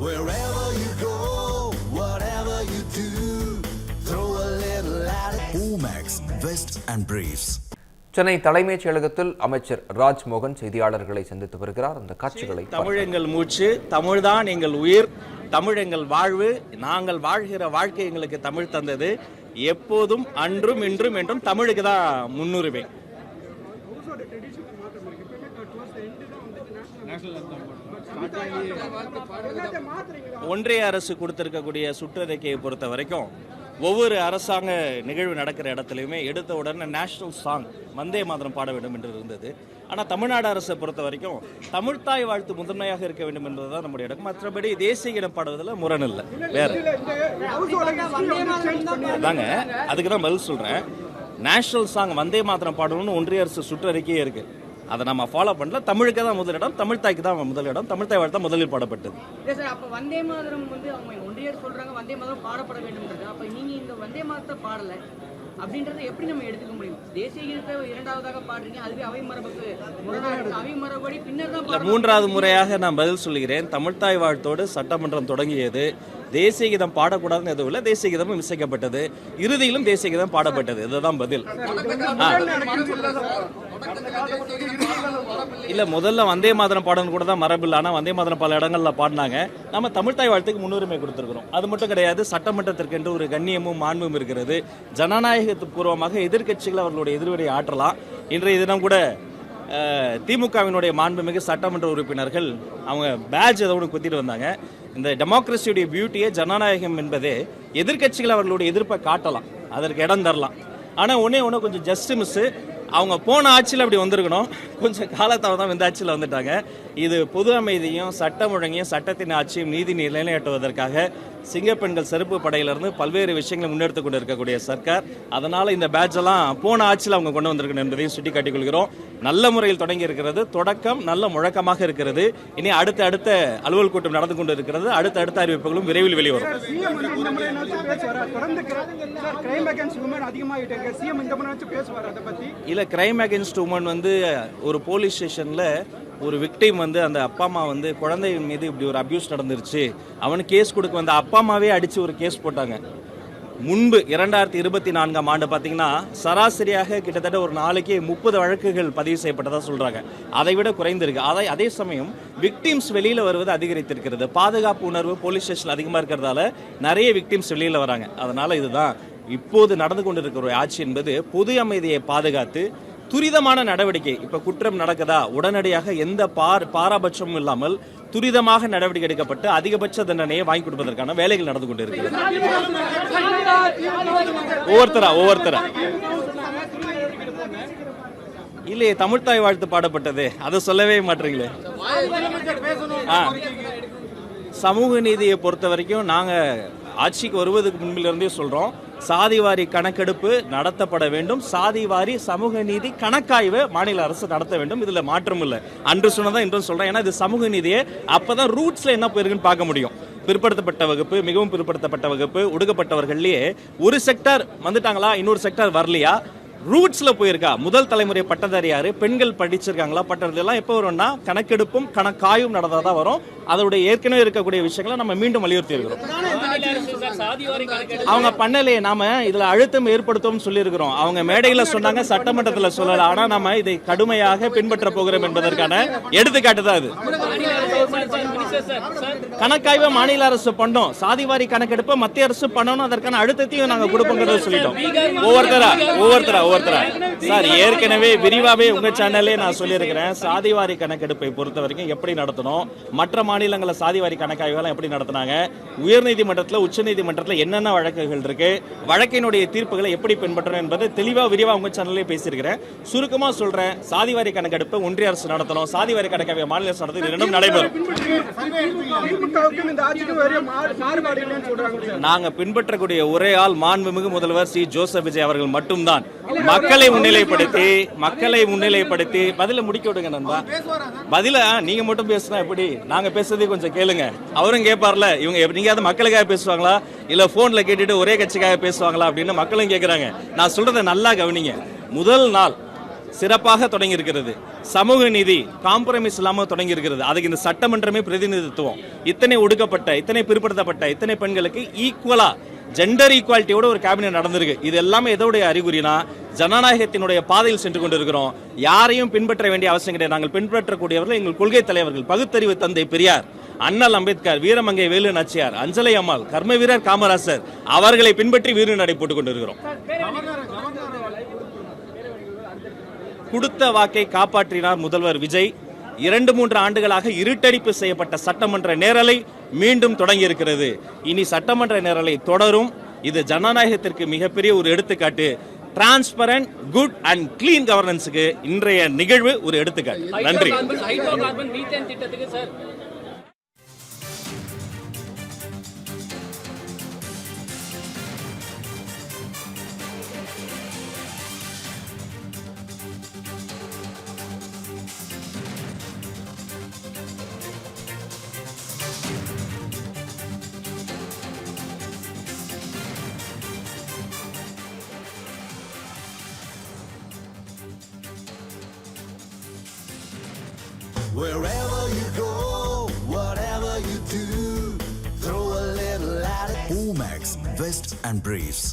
Wherever you go, whatever you do, throw a little at it. Omax, Vest and Briefs. Chennai தலைமைச் செயலகத்தில் அமைச்சர் ராஜ்மோகன் செய்தியாளர்களை சந்தித்து வருகிறார். அந்த காட்சிகளை தமிழ் எங்கள் மூச்சு, தமிழ்தான் எங்கள் உயிர், தமிழ் எங்கள் வாழ்வு, நாங்கள் வாழ்கிற வாழ்க்கை எங்களுக்கு தமிழ் தந்தது. எப்போதும் அன்றும் இன்றும் என்றும் தமிழுக்கு தான் முன்னுரிமை. ஒன்றிய அரசு கொடுத்திருக்கக்கூடிய சுற்றறிக்கையை பொறுத்த வரைக்கும் ஒவ்வொரு அரசாங்க நிகழ்வு நடக்கிற இடத்துலையுமே எடுத்த உடனே நேஷனல் சாங் வந்தே மாதரம் பாட வேண்டும் என்று இருந்தது. ஆனால் தமிழ்நாடு அரசை பொறுத்த வரைக்கும் தமிழ்த்தாய் வாழ்த்து முதன்மையாக இருக்க வேண்டும் என்பதுதான் நம்முடைய இடம். மற்றபடி தேசிய கீதம் பாடுவதில் முரண் இல்லை. வேற அதாங்க, அதுக்கு தான் பதில் சொல்றேன். நேஷனல் சாங் வந்தே மாதரம் பாடணும்னு ஒன்றிய அரசு சுற்றறிக்கையே இருக்கு. அதை நம்ம ஃபாலோ பண்ணல. தமிழுக்கு தான் முதலிடம், தமிழ்த்தாய்க்கு தான் முதலிடம், தமிழ்த்தாய் வாழ்த்து முதலில் பாடப்பட்டது. வந்தே மாதரம் அவங்க ஒன்றியர் சொல்றாங்க வந்தே மாதரம் பாடப்பட வேண்டும். அப்ப நீங்க இந்த வந்தே மாதத்தை பாடல அப்படின்றத எப்படி நம்ம எடுத்துக்க முடியும்? தேசிய கீதத்தை இரண்டாவதாக பாடுறீங்க, அதுவே அவை மரபுக்கு அவை மரபடி பின்னர் தான். மூன்றாவது முறையாக நான் பதில் சொல்கிறேன். தமிழ்த்தாய் வாழ்த்தோடு சட்டமன்றம் தொடங்கியது. தேசிய கீதம் பாடக்கூடாதுன்னு எதுவும் இல்லை. தேசிய கீதமும் இசைக்கப்பட்டது. இறுதியிலும் தேசிய கீதம் பாடப்பட்டது. இதுதான் பதில். இல்ல, முதல்ல வந்தே மாதரம் பாடணும் கூட தான் மரபு இல்லை. ஆனால் வந்தே மாதரம் பல இடங்கள்ல பாடினாங்க. நம்ம தமிழ்த்தாய் வாழ்த்துக்கு முன்னுரிமை கொடுத்திருக்கிறோம். அது மட்டும் கிடையாது, சட்டமன்றத்திற்கு என்று ஒரு கண்ணியமும் மாண்பும் இருக்கிறது. ஜனநாயகத்து பூர்வமாக எதிர்க்கட்சிகள் அவர்களுடைய எதிர்வினை ஆற்றலாம். இன்றைய தினம் கூட திமுகவினுடைய மாண்புமிகு சட்டமன்ற உறுப்பினர்கள் அவங்க பேட்ஜ் ஏதோ ஒன்று குத்திட்டு வந்தாங்க. இந்த டெமோக்ரஸியுடைய பியூட்டியே ஜனநாயகம் என்பதே எதிர்க்கட்சிகள் அவர்களுடைய எதிர்ப்பை காட்டலாம், அதற்கு இடம் தரலாம். ஆனால் ஒன்று கொஞ்சம் ஜஸ்ட் மிஸ், அவங்க போன ஆட்சியில் அப்படி வந்திருக்கணும். கொஞ்சம் காலத்தால் இந்த ஆட்சியில் வந்துட்டாங்க. இது பொது அமைதியும் சட்டம் ஒழுங்கையும் சட்டத்தின் ஆட்சியும் நீதி நிலைநாட்டுவதற்காக சிங்கப்பெண்கள் செருப்பு படையிலிருந்து பல்வேறு விஷயங்களை முன்னெடுத்து கொண்டு இருக்கக்கூடிய சர்க்கார். அதனால இந்த பேட்ச் எல்லாம் போன ஆட்சியில் அவங்க கொண்டு வந்திருக்கணும் என்பதையும் சுட்டி காட்டிக் கொள்கிறோம். நல்ல முறையில் தொடங்கி இருக்கிறது. தொடக்கம் நல்ல முழக்கமாக இருக்கிறது. இனி அடுத்த அலுவல் கூட்டம் நடந்து கொண்டு இருக்கிறது. அடுத்த அறிவிப்புகளும் விரைவில் வெளிவரும். இல்ல, கிரைம் அகேன்ஸ்ட் உமன் ஒரு போலீஸ் ஸ்டேஷன்ல ஒரு விக்டிம் அந்த அப்பா அம்மா குழந்தை மீது இப்படி ஒரு அபியூஸ் நடந்துருச்சு, அவனுக்கு கேஸ் கொடுக்க அப்பா அம்மாவே அடிச்சு ஒரு கேஸ் போட்டாங்க. முன்பு 2024ஆம் ஆண்டு பார்த்தீங்கன்னா சராசரியாக கிட்டத்தட்ட ஒரு நாளைக்கு 30 வழக்குகள் பதிவு செய்யப்பட்டதாக சொல்றாங்க. அதை விட குறைந்திருக்கு. அதே சமயம் விக்டிம்ஸ் வெளியில வருவது அதிகரித்திருக்கிறது. பாதுகாப்பு உணர்வு போலீஸ் ஸ்டேஷன் அதிகமாக இருக்கிறதால நிறைய விக்டிம்ஸ் வெளியில வராங்க. அதனால இதுதான் இப்போது நடந்து கொண்டிருக்கிற ஒரு ஆட்சி என்பது பொது அமைதியை பாதுகாத்து துரிதமான நடவடிக்கை. இப்ப குற்றம் நடக்குதா, உடனடியாக எந்த பாரபட்சமும் இல்லாமல் துரிதமாக நடவடிக்கை எடுக்கப்பட்டு அதிகபட்ச தண்டனையை வாங்கி கொடுப்பதற்கான வேலைகள் நடந்து கொண்டு இருக்கிறது. ஒவ்வொருத்தரா இல்லையே, தமிழ்த்தாய் வாழ்த்து பாடப்பட்டது, அதை சொல்லவே மாட்டீங்களே. சமூக நீதியை பொறுத்த வரைக்கும் நாங்க ஆட்சிக்கு வருவதற்கு முன்பிலிருந்தே சொல்றோம், சாதிவாரி கணக்கெடுப்பு நடத்தப்பட வேண்டும். சாதிவாரி சமூக நீதி கணக்காய்வு மாநில அரசு நடத்த வேண்டும். இதுல மாற்றம் இல்லை. அன்று சொன்னதான் இன்றும் சொல்றேன். ஏன்னா இது சமூக நீதியே, அப்பதான் ரூட்ஸ்ல என்ன போயிருக்குன்னு பார்க்க முடியும். பிற்படுத்தப்பட்ட வகுப்பு, மிகவும் பிற்படுத்தப்பட்ட வகுப்பு, ஒடுக்கப்பட்டவர்கள்லயே ஒரு செக்டார் வந்துட்டாங்களா, இன்னொரு செக்டார் வரலையா, ரூட்ஸ்ல போயிருக்கா, முதல் தலைமுறை பட்டதாரி யாரு, பெண்கள் படிச்சிருக்காங்களா, பட்டது எல்லாம் எப்போ வரும்னா கணக்கெடுப்பும் கணக்காயும் நடந்தாதான் வரும். அதோடைய ஏற்கனவே இருக்கக்கூடிய விஷயங்களை நம்ம மீண்டும் வலியுறுத்தி இருக்கிறோம். அவங்க பண்ணலையே, நாம இதுல அழுத்தம் ஏற்படுத்தும் சொல்லி இருக்கிறோம். அவங்க மேடையில சொன்னாங்க, சட்டமன்றத்தில் சொல்லல. ஆனா நம்ம இதை கடுமையாக பின்பற்ற போகிறோம் என்பதற்கான எடுத்துக்காட்டு தான் இது. கணக்காய்வை மாநில அரசு பண்ணோம், சாதிவாரி கணக்கெடுப்பை மத்திய அரசு பண்ணணும், அதற்கான அழுத்தத்தையும் நாங்க கொடுப்போங்கிறத சொல்லிட்டோம். ஒவ்வொருத்தரா சார், ஏற்கனவே விரிவாவே உங்க சேனல்லே நான் சொல்லியிருக்கிறேன். சாதிவாரி கணக்கெடுப்பை பொறுத்த வரைக்கும் எப்படி நடத்தணும், மற்ற மாநிலங்கள சாதிவாரி கணக்காய்வுகள் எப்படி நடத்தினாங்க, உயர்நீதிமன்றத்தில் உச்சநீதிமன்றத்தில் என்னென்ன வழக்குகள் இருக்கு, வழக்கினுடைய தீர்ப்புகளை எப்படி பின்பற்றணும் என்பது தெளிவா விரிவா உங்க சேனல்லே பேசியிருக்கிறேன். சுருக்கமா சொல்றேன், சாதிவாரி கணக்கெடுப்பை ஒன்றிய அரசு நடத்தணும், சாதிவாரி கணக்காய்வை மாநில அரசு நடத்தி இரண்டும் நடைபெறும். நாங்க பின்பற்றக்கூடிய ஒரே ஆள் மாண்புமிகு முதல்வர் சி ஜோசப் விஜய் அவர்கள் மட்டும்தான். மக்களை முன்னிலைப்படுத்தி பதில முடிக்க விடுங்க நண்பா. பதில நீங்க மட்டும் பேசுனா எப்படி, நாங்க பேசுறதே கொஞ்சம் கேளுங்க. அவரும் கேட்பார்ல, இவங்க எப்படியாவது மக்களுக்காக பேசுவாங்களா இல்ல போன்ல கேட்டுட்டு ஒரே கட்சிக்காக பேசுவாங்களா அப்படின்னு மக்களும் கேட்கறாங்க. நான் சொல்றதை நல்லா கவனிங்க. முதல் நாள் சிறப்பாக தொடங்கி இருக்கிறது. சமூக நீதி காம்ப்ரமைஸ் இல்லாம தொடங்கி இருக்கிறது. அதுக்கு இந்த சட்டமன்றமே பிரதிநிதித்துவம். இத்தனை ஒடுக்கப்பட்ட, இத்தனை பிற்படுத்தப்பட்ட, இத்தனை பெண்களுக்கு ஈக்குவலா ஜெண்டர் ஈக்குவாலிட்டியோட ஒரு கேபினெட் நடந்திருக்கு. இது எல்லாமே எதோடைய அறிகுறினா ஜனநாயகத்தினுடைய பாதையில் சென்று கொண்டிருக்கிறோம். யாரையும் பின்பற்ற வேண்டிய அவசியம் கிடையாது. நாங்கள் பின்பற்றக்கூடியவர்கள் எங்கள் கொள்கை தலைவர்கள், பகுத்தறிவு தந்தை பெரியார், அண்ணல் அம்பேத்கர், வீரமங்கை வேலு நாச்சியார், அஞ்சலை அம்மாள், கர்ம வீரர் காமராசர் அவர்களை பின்பற்றி வீறு நடை போட்டுக் கொண்டிருக்கிறோம். கொடுத்த வாக்கை காப்பாற்றினார் முதல்வர் விஜய். 2-3 ஆண்டுகளாக இருட்டடிப்பு செய்யப்பட்ட சட்டமன்ற நேரலை மீண்டும் தொடங்கி இருக்கிறது. இனி சட்டமன்ற நேரலை தொடரும். இது ஜனநாயகத்திற்கு மிகப்பெரிய ஒரு எடுத்துக்காட்டு. டிரான்ஸ்பரண்ட், குட் அண்ட் கிளீன் கவர்னன்ஸுக்கு இன்றைய நிகழ்வு ஒரு எடுத்துக்காட்டு. நன்றி. Wherever you go, whatever you do, throw a little at it. Omax, Vest and Briefs.